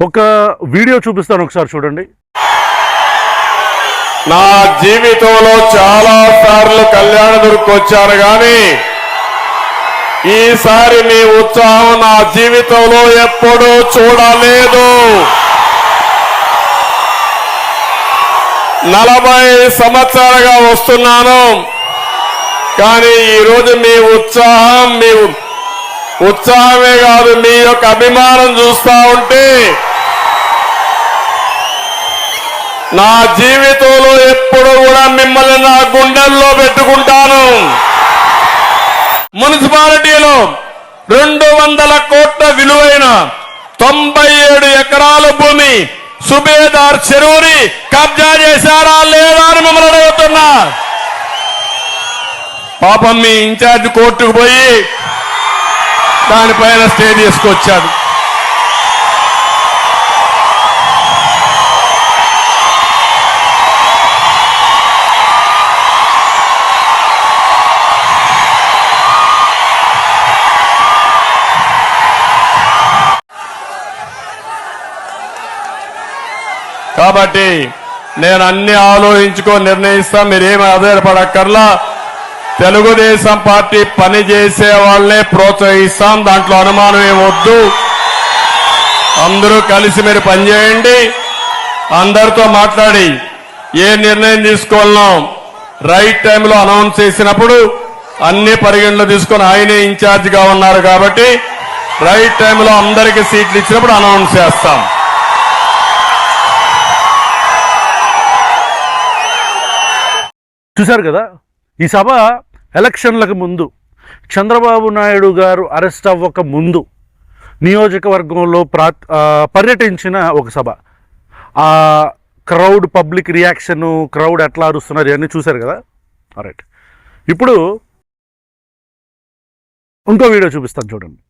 ఒక వీడియో చూపిస్తాను, ఒకసారి చూడండి. నా జీవితంలో చాలా సార్లు కళ్యాణదుర్గకు వచ్చాను, కానీ ఈసారి మీ ఉత్సాహం నా జీవితంలో ఎప్పుడూ చూడలేదు. 40 సంవత్సరాలుగా వస్తున్నాను, కానీ ఈరోజు మీ ఉత్సాహమే కాదు, మీ యొక్క అభిమానం చూస్తా ఉంటే నా జీవితంలో ఎప్పుడు కూడా మిమ్మల్ని నా గుండెల్లో పెట్టుకుంటాను. మున్సిపాలిటీలో 200 కోట్ల విలువైన 97 ఎకరాల భూమి సుబేదార్ చెరువుని కబ్జా చేశారా లేదా అని మిమ్మల్ని అడుగుతున్నా. పాపం మీ ఇన్ఛార్జ్ కోర్టుకు పోయి దానిపైన స్టే తీసుకొచ్చాడు. కాబట్టి నేను అన్ని ఆలోచించుకొని నిర్ణయిస్తా. మీరేమి ఆధారపడక్కర్లా. తెలుగుదేశం పార్టీ పని చేసే వాళ్ళనే ప్రోత్సహిస్తాం, దాంట్లో అనుమానం ఏమొద్దు. అందరూ కలిసి మీరు పనిచేయండి. అందరితో మాట్లాడి ఏ నిర్ణయం తీసుకోవాలనో రైట్ టైంలో అనౌన్స్ చేసినప్పుడు అన్ని పరిగణలో తీసుకొని ఆయనే ఇన్ఛార్జిగా ఉన్నారు కాబట్టి రైట్ టైంలో అందరికీ సీట్లు ఇచ్చినప్పుడు అనౌన్స్ చేస్తాం. చూశారు కదా, ఈ సభ ఎలక్షన్లకు ముందు చంద్రబాబు నాయుడు గారు అరెస్ట్ అవ్వక ముందు నియోజకవర్గంలో పర్యటించిన ఒక సభ. ఆ క్రౌడ్, పబ్లిక్ రియాక్షను, క్రౌడ్ ఎట్లా అరుస్తున్నారు ఇవన్నీ చూశారు కదా. రైట్, ఇప్పుడు ఇంకో వీడియో చూపిస్తాను, చూడండి.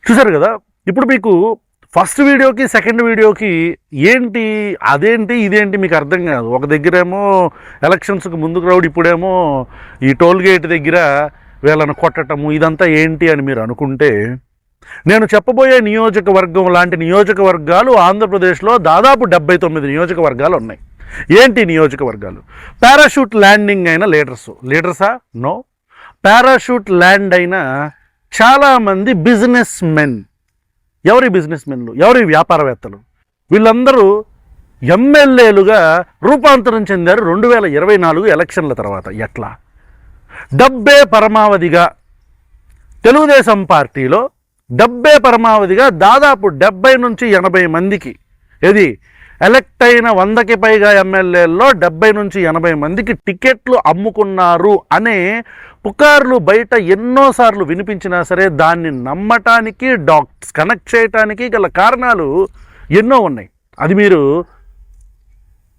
చూసారు కదా. ఇప్పుడు మీకు ఫస్ట్ వీడియోకి సెకండ్ వీడియోకి ఏంటి అదేంటి ఇదేంటి మీకు అర్థం కాదు. ఒక దగ్గరేమో ఎలక్షన్స్కి ముందుకు రావడం, ఇప్పుడేమో ఈ టోల్ గేట్ దగ్గర వీళ్ళని కొట్టటము, ఇదంతా ఏంటి అని మీరు అనుకుంటే, నేను చెప్పబోయే నియోజకవర్గం లాంటి నియోజకవర్గాలు ఆంధ్రప్రదేశ్లో దాదాపు 79 నియోజకవర్గాలు ఉన్నాయి. ఏంటి నియోజకవర్గాలు? పారాషూట్ ల్యాండింగ్ అయిన లీడర్సా? నో. పారాషూట్ ల్యాండ్ అయిన చాలామంది బిజినెస్ మెన్. ఎవరి బిజినెస్ మెన్లు? ఎవరి వ్యాపారవేత్తలు? వీళ్ళందరూ ఎమ్మెల్యేలుగా రూపాంతరం చెందారు 2024 ఎలక్షన్ల తర్వాత. ఎట్లా? డబ్బే పరమావధిగా తెలుగుదేశం పార్టీలో డబ్బే పరమావధిగా దాదాపు 70 నుంచి 80 మందికి, ఏది ఎలక్ట్ అయిన 100కి పైగా ఎమ్మెల్యేల్లో 70 నుంచి 80 మందికి టికెట్లు అమ్ముకున్నారు అనే పుకార్లు బయట ఎన్నోసార్లు వినిపించినా సరే దాన్ని నమ్మటానికి, డాక్టర్స్ కనెక్ట్ చేయటానికి గల కారణాలు ఎన్నో ఉన్నాయి. అది మీరు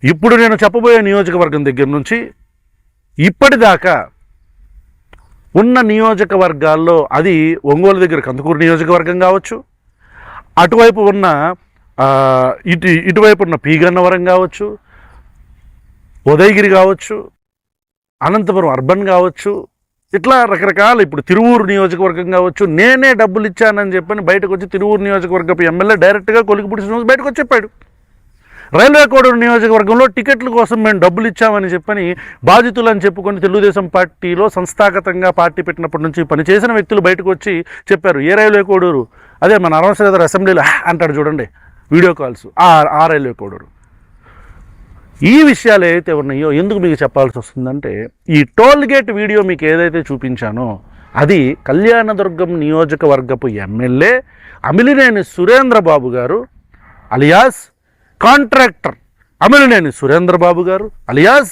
ఇప్పుడు నేను చెప్పబోయే నియోజకవర్గం దగ్గర నుంచి ఇప్పటిదాకా ఉన్న నియోజకవర్గాల్లో, అది ఒంగోలు దగ్గర కందుకూరు నియోజకవర్గం కావచ్చు, అటువైపు ఉన్న ఇటువైపు ఉన్న పీగన్నవరం కావచ్చు, ఉదయగిరి కావచ్చు, అనంతపురం అర్బన్ కావచ్చు, ఇట్లా రకరకాల, ఇప్పుడు తిరువూరు నియోజకవర్గం కావచ్చు. నేనే డబ్బులు ఇచ్చానని చెప్పని బయటకు వచ్చి తిరువూరు నియోజకవర్గపు ఎమ్మెల్యే డైరెక్ట్గా కొలికిపుడి బయటకు వచ్చి చెప్పాడు. రైల్వే కోడూరు నియోజకవర్గంలో టికెట్ల కోసం మేము డబ్బులు ఇచ్చామని చెప్పని బాధితులు అని చెప్పుకొని తెలుగుదేశం పార్టీలో సంస్థాగతంగా పార్టీ పెట్టినప్పటి నుంచి పనిచేసిన వ్యక్తులు బయటకు వచ్చి చెప్పారు. ఏ రైల్వే కోడూరు? అదే మన అనవసర అసెంబ్లీలో అంటాడు చూడండి, వీడియో కాల్స్, ఆ రైల్వే కోడూరు. ఈ విషయాలు ఏదైతే ఉన్నాయో ఎందుకు మీకు చెప్పాల్సి వస్తుందంటే, ఈ టోల్ గేట్ వీడియో మీకు ఏదైతే చూపించానో అది కళ్యాణదుర్గం నియోజకవర్గపు ఎమ్మెల్యే అమిలినేని సురేంద్రబాబు గారు అలియాస్ కాంట్రాక్టర్ అమిలినేని సురేంద్రబాబు గారు అలియాస్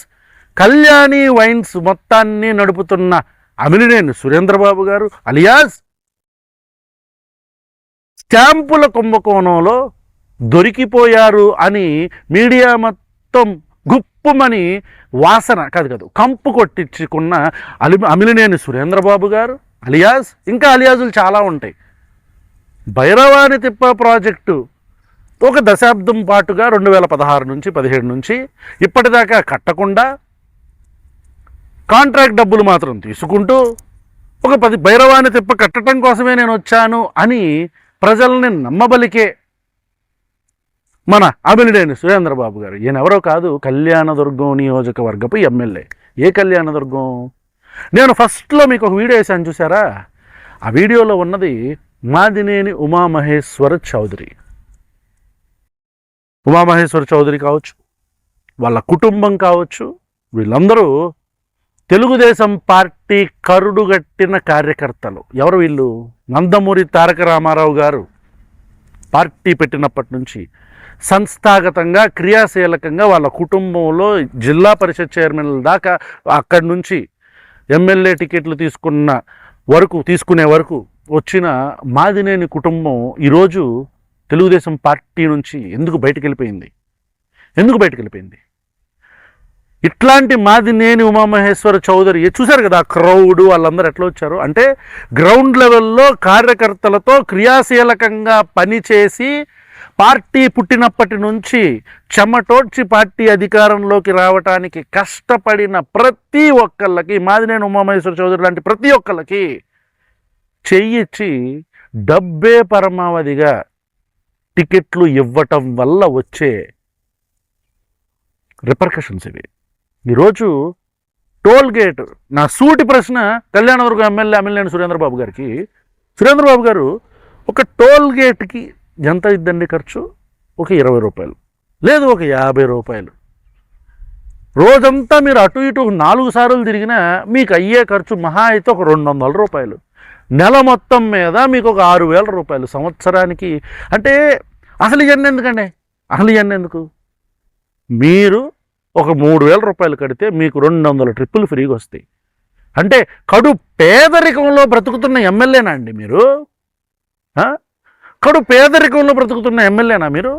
కళ్యాణి వైన్స్ మొత్తాన్ని నడుపుతున్న అమిలినేని సురేంద్రబాబు గారు అలియాస్ స్టాంపుల కుంభకోణంలో దొరికిపోయారు అని మీడియా మొత్తం గుప్పుమని వాసన కాదు కంపు కొట్టించుకున్న అమిలినేని సురేంద్రబాబు గారు అలియాస్, ఇంకా అలియాజులు చాలా ఉంటాయి. భైరవాని తిప్ప ప్రాజెక్టు ఒక దశాబ్దం పాటుగా 2016 నుంచి 17 నుంచి ఇప్పటిదాకా కట్టకుండా కాంట్రాక్ట్ డబ్బులు మాత్రం తీసుకుంటూ ఒక 10 భైరవాని తిప్ప కట్టడం కోసమే నేను వచ్చాను అని ప్రజల్ని నమ్మబలికే మన అమిలినేని సురేంద్రబాబు గారు. ఈయనెవరో కాదు, కళ్యాణదుర్గం నియోజకవర్గపు ఎమ్మెల్యే. ఏ కళ్యాణదుర్గం? నేను ఫస్ట్లో మీకు ఒక వీడియో వేసాను చూసారా? ఆ వీడియోలో ఉన్నది మాదినేని ఉమామహేశ్వర చౌదరి. ఉమామహేశ్వర చౌదరి కావచ్చు, వాళ్ళ కుటుంబం కావచ్చు, వీళ్ళందరూ తెలుగుదేశం పార్టీ కరుడుగట్టిన కార్యకర్తలు. ఎవరు వీళ్ళు? నందమూరి తారక రామారావు గారు పార్టీ పెట్టినప్పటి నుంచి సంస్థాగతంగా క్రియాశీలకంగా వాళ్ళ కుటుంబంలో జిల్లా పరిషత్ చైర్మన్ల దాకా అక్కడి నుంచి ఎమ్మెల్యే టికెట్లు తీసుకునే వరకు వచ్చిన మాదినేని కుటుంబం ఈరోజు తెలుగుదేశం పార్టీ నుంచి ఎందుకు బయటకు వెళ్ళిపోయింది? ఇట్లాంటి మాదినేని ఉమామహేశ్వర చౌదరి చూశారు కదా, క్రౌడ్ వాళ్ళందరూ ఎట్లా వచ్చారు అంటే, గ్రౌండ్ లెవెల్లో కార్యకర్తలతో క్రియాశీలకంగా పనిచేసి పార్టీ పుట్టినప్పటి నుంచి చెమటోడ్చి పార్టీ అధికారంలోకి రావటానికి కష్టపడిన ప్రతి ఒక్కళ్ళకి, మాదినేని ఉమామహేశ్వర చౌదరి లాంటి ప్రతి ఒక్కళ్ళకి చెయ్యిచ్చి డబ్బే పరమావధిగా టికెట్లు ఇవ్వటం వల్ల వచ్చే రిపర్కషన్స్ ఇవి. ఈరోజు టోల్ గేట్, నా సూటి ప్రశ్న కళ్యాణదుర్గం ఎమ్మెల్యే అమిలినేని సురేంద్రబాబు గారికి, సురేంద్రబాబు గారు ఒక టోల్ గేట్కి ఎంత ఇద్దండి ఖర్చు? ఒక 20 రూపాయలు, లేదు ఒక 50 రూపాయలు. రోజంతా మీరు అటు ఇటు 4 సార్లు తిరిగినా మీకు అయ్యే ఖర్చు మహా అయితే ఒక 200 రూపాయలు. నెల మొత్తం మీద మీకు ఒక 6,000 రూపాయలు సంవత్సరానికి. అంటే అసలు ఇవన్నీ ఎందుకు? మీరు ఒక 3,000 రూపాయలు కడితే మీకు 200 ట్రిప్పులు ఫ్రీగా వస్తాయి. అంటే కడు పేదరికంలో బ్రతుకుతున్న ఎమ్మెల్యేనా అండి మీరు? కడు పేదరికంలో బ్రతుకుతున్న ఎమ్మెల్యేనా మీరు?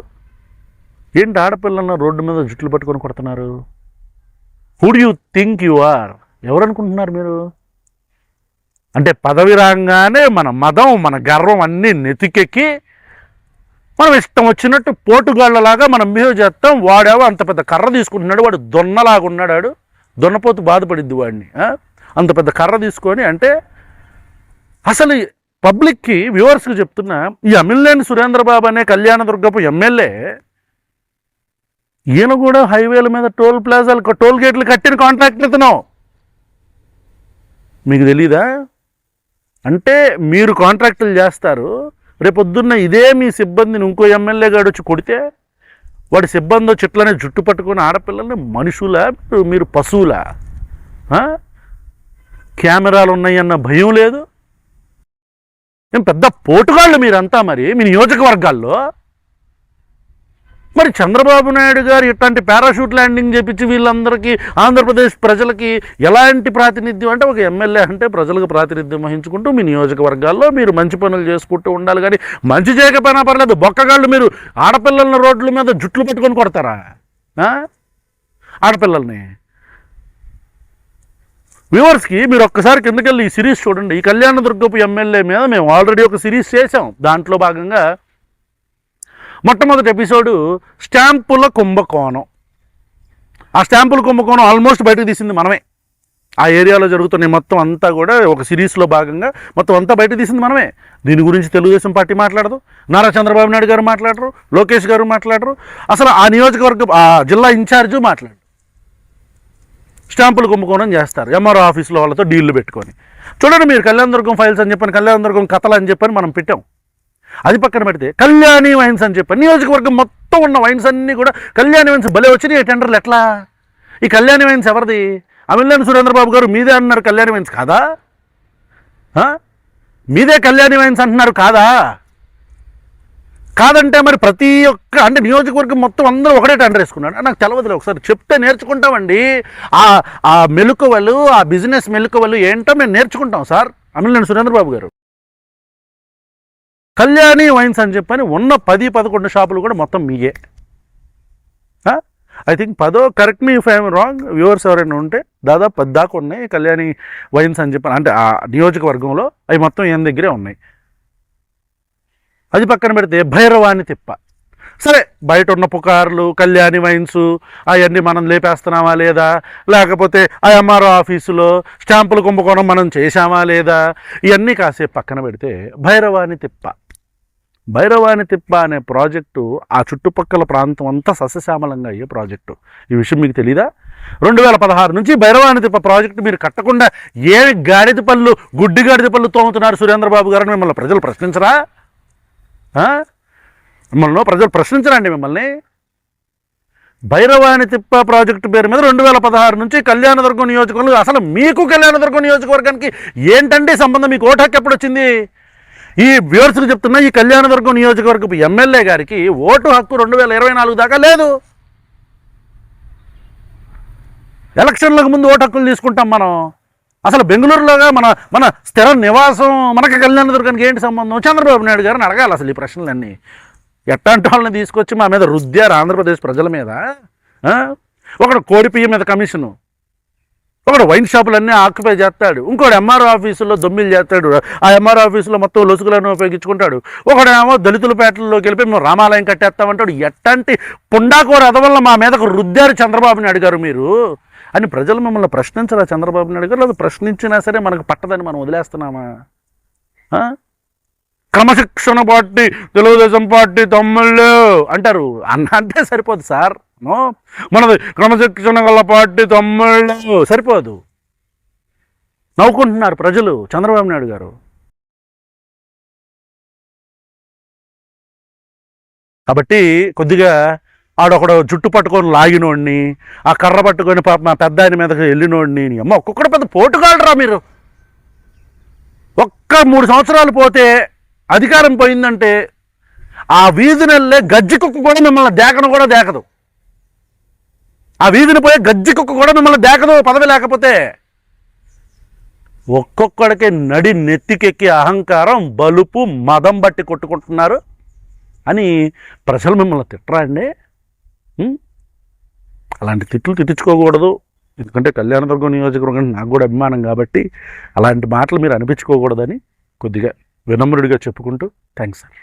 ఏంటి ఆడపిల్లలను రోడ్డు మీద జుట్లు పట్టుకొని కొడుతున్నారు? Who do you think you are? ఎవరనుకుంటున్నారు మీరు? అంటే పదవి రాగానే మన మదం మన గర్వం అన్నీ నెతికెక్కి మనం ఇష్టం వచ్చినట్టు పోటుగాళ్ళలాగా మనం బిహేవ్ చేస్తాం. వాడేవో అంత పెద్ద కర్ర తీసుకుంటున్నాడు, వాడు దొన్నలాగా ఉన్నాడు, వాడు దొన్నపోతు బాధపడిద్ది వాడిని. అంత పెద్ద కర్ర తీసుకొని అంటే అసలు పబ్లిక్కి వ్యూవర్స్కి చెప్తున్నా, ఈ అమిలినేని సురేంద్రబాబు అనే కళ్యాణదుర్గపు ఎమ్మెల్యే ఈయన కూడా హైవేల మీద టోల్ ప్లాజాలు టోల్ గేట్లు కట్టిన కాంట్రాక్ట్లు ఇతను. మీకు తెలీదా? అంటే మీరు కాంట్రాక్టులు చేస్తారు, రేపొద్దున్న ఇదే మీ సిబ్బందిని ఇంకో ఎమ్మెల్యే గాడు వచ్చి కొడితే వాడి సిబ్బంది చెట్లనే జుట్టు పట్టుకుని ఆడపిల్లల్ని మనుషులా మీరు పశువులా? కెమెరాలు ఉన్నాయన్న భయం లేదు. ఏం పెద్ద పోటుగాళ్ళు మీరంతా మరి మీ నియోజకవర్గాల్లో. మరి చంద్రబాబు నాయుడు గారు ఇట్లాంటి పారాషూట్ ల్యాండింగ్ చేపించి వీళ్ళందరికీ ఆంధ్రప్రదేశ్ ప్రజలకి ఎలాంటి ప్రాతినిధ్యం అంటే ఒక ఎమ్మెల్యే అంటే ప్రజలకు ప్రాతినిధ్యం వహించుకుంటూ మీ నియోజకవర్గాల్లో మీరు మంచి పనులు చేసుకుంటూ ఉండాలి. కానీ మంచి చేయకపోయినా పర్లేదు, బొక్కగాళ్ళు మీరు ఆడపిల్లల రోడ్ల మీద జుట్లు పట్టుకొని కొడతారా ఆడపిల్లల్ని? వ్యూవర్స్కి మీరు ఒక్కసారి కిందకెళ్ళి ఈ సిరీస్ చూడండి. ఈ కళ్యాణదుర్గపు ఎమ్మెల్యే మీద మేము ఆల్రెడీ ఒక సిరీస్ చేసాం. దాంట్లో భాగంగా మొట్టమొదటి ఎపిసోడు స్టాంపుల కుంభకోణం. ఆ స్టాంపుల కుంభకోణం ఆల్మోస్ట్ బయటకు తీసింది మనమే. ఆ ఏరియాలో జరుగుతున్న మొత్తం అంతా కూడా ఒక సిరీస్లో భాగంగా మొత్తం అంతా బయటకు తీసింది మనమే. దీని గురించి తెలుగుదేశం పార్టీ మాట్లాడదు, నారా చంద్రబాబు నాయుడు గారు మాట్లాడరు, లోకేష్ గారు మాట్లాడరు, అసలు ఆ నియోజకవర్గం ఆ జిల్లా ఇన్ఛార్జు మాట్లాడరు. స్టాంపులు కుంభకోణం చేస్తారు ఎంఆర్ఓ ఆఫీసులో వాళ్ళతో డీళ్లు పెట్టుకొని. చూడండి మీరు కళ్యాణదుర్గం ఫైల్స్ అని చెప్పని, కళ్యాణదుర్గం కథలు అని చెప్పని మనం పెట్టాం. అది పక్కన పెడితే కళ్యాణి వైన్స్ అని చెప్పని నియోజకవర్గం మొత్తం ఉన్న వైన్స్ అన్నీ కూడా కళ్యాణి వైన్స్ భలే వచ్చినాయి టెండర్లు. ఎట్లా? ఈ కళ్యాణి వైన్స్ ఎవరిది? అమిలినేని సురేంద్రబాబు గారు మీదే అన్నారు కళ్యాణి వైన్స్ కాదా? మీదే కళ్యాణి వైన్స్ అంటున్నారు కాదా? కాదంటే మరి ప్రతి ఒక్క అంటే నియోజకవర్గం మొత్తం అందరూ ఒకటే టెండర్ వేసుకున్నాడు. నాకు తెలవదులే, ఒకసారి చెప్తే నేర్చుకుంటామండి. ఆ మెలకువలు, ఆ బిజినెస్ మెలకువలు ఏంటో మేము నేర్చుకుంటాం సార్. అమిలినేని సురేంద్రబాబు గారు కళ్యాణి వైన్స్ అని చెప్పని ఉన్న 10-11 షాపులు కూడా మొత్తం మీయే. I think 10, correct me if I'm wrong, viewers ఎవరైనా ఉంటే దాదాపు 10 దాకా ఉన్నాయి కళ్యాణి వైన్స్ అని చెప్పని. అంటే ఆ నియోజకవర్గంలో అవి మొత్తం ఈయన దగ్గరే ఉన్నాయి. అది పక్కన పెడితే భైరవాణి తిప్ప. సరే, బయట ఉన్న పుకార్లు, కళ్యాణి వైన్స్ అవన్నీ మనం లేపేస్తున్నామా లేదా, లేకపోతే ఆ ఎంఆర్ఓ ఆఫీసులో స్టాంపుల కుంభకోణం మనం చేశామా లేదా, ఇవన్నీ కాసేపు పక్కన పెడితే భైరవాణి తిప్ప. భైరవాణి తిప్ప అనే ప్రాజెక్టు ఆ చుట్టుపక్కల ప్రాంతం అంతా సస్యశ్యామలంగా అయ్యే ప్రాజెక్టు. ఈ విషయం మీకు తెలీదా? 2016 నుంచి భైరవాణి తిప్ప ప్రాజెక్టు మీరు కట్టకుండా ఏ గాడిద పళ్ళు, గుడ్డి గాడిద పళ్ళు తోముతున్నారు సురేంద్రబాబు గారిని మిమ్మల్ని ప్రజలు ప్రశ్నించరా? మిమ్మల్ని ప్రజలు ప్రశ్నించరండి మిమ్మల్ని? భైరవాణి తిప్ప ప్రాజెక్టు పేరు మీద 2016 నుంచి కళ్యాణదుర్గం నియోజకవర్గం, అసలు మీకు కళ్యాణదుర్గం నియోజకవర్గానికి ఏంటండి సంబంధం? మీకు ఓటు హక్కు ఎప్పుడు వచ్చింది? ఈ వ్యూవర్స్కి చెప్తున్నా, ఈ కళ్యాణదుర్గం నియోజకవర్గపు ఎమ్మెల్యే గారికి ఓటు హక్కు 2024 దాకా లేదు. ఎలక్షన్లకు ముందు ఓటు హక్కులు తీసుకుంటాం మనం. అసలు బెంగళూరులోగా మన స్థిర నివాసం మనకి కళ్యాణదుర్గానికి ఏంటి సంబంధం? చంద్రబాబు నాయుడు గారిని అడగాలి అసలు ఈ ప్రశ్నలన్నీ. ఎట్లాంటి వాళ్ళని తీసుకొచ్చి మా మీద రుద్దారు ఆంధ్రప్రదేశ్ ప్రజల మీద. ఒకడు కోడి పియ్య మీద కమిషను, ఒకడు వైన్ షాపులన్నీ ఆక్యుపై చేస్తాడు, ఇంకోటి ఎంఆర్ఓ ఆఫీసుల్లో దొమ్మిలు చేస్తాడు, ఆ ఎంఆర్ఓ ఆఫీసులో మొత్తం లొసుగులను ఉపయోగించుకుంటాడు, ఒకడేమో దళితుల పేటల్లోకి వెళ్ళి మేము రామాలయం కట్టేస్తామంటాడు. ఎట్లాంటి పుండాకోర అదవల్ల మా మీదకు రుద్దారు చంద్రబాబు నాయుడు గారు మీరు అని ప్రజలు మిమ్మల్ని ప్రశ్నించరా చంద్రబాబు నాయుడు గారు? అది ప్రశ్నించినా సరే మనకు పట్టదని మనం వదిలేస్తున్నామా? క్రమశిక్షణ పార్టీ, తెలుగుదేశం పార్టీ తమ్ముళ్ళు అంటారు. అంటే సరిపోదు సార్. మనది క్రమశిక్షణ గల పార్టీ తమ్ముళ్ళు సరిపోదు. నవ్వుకుంటున్నారు ప్రజలు చంద్రబాబు నాయుడు గారు. కాబట్టి కొద్దిగా ఆడొకడు జుట్టు పట్టుకొని లాగినోడిని, ఆ కర్ర పట్టుకొని మా పెద్ద ఆయన మీదకి వెళ్ళినోడిని, అమ్మ ఒక్కొక్కడు పెద్ద పోటుగాడరా మీరు. ఒక్క 3 సంవత్సరాలు పోతే అధికారం పోయిందంటే ఆ వీధిని వెళ్ళే గజ్జి కుక్క కూడా మిమ్మల్ని దేకను కూడా దేకదు. ఆ వీధిని పోయే గజ్జి కుక్క కూడా మిమ్మల్ని దేకదు పదవి లేకపోతే. ఒక్కొక్కడికి నడి నెత్తికెక్కి అహంకారం, బలుపు, మదం బట్టి కొట్టుకుంటున్నారు అని ప్రజలు మిమ్మల్ని తిట్టరా అండి? అలాంటి తిట్లు తిట్టించుకోకూడదు. ఎందుకంటే కళ్యాణదుర్గం నియోజకవర్గం అంటే నాకు కూడా అభిమానం కాబట్టి అలాంటి మాటలు మీరు అనిపించుకోకూడదని కొద్దిగా వినమ్రుడిగా చెప్పుకుంటూ థ్యాంక్స్ సార్.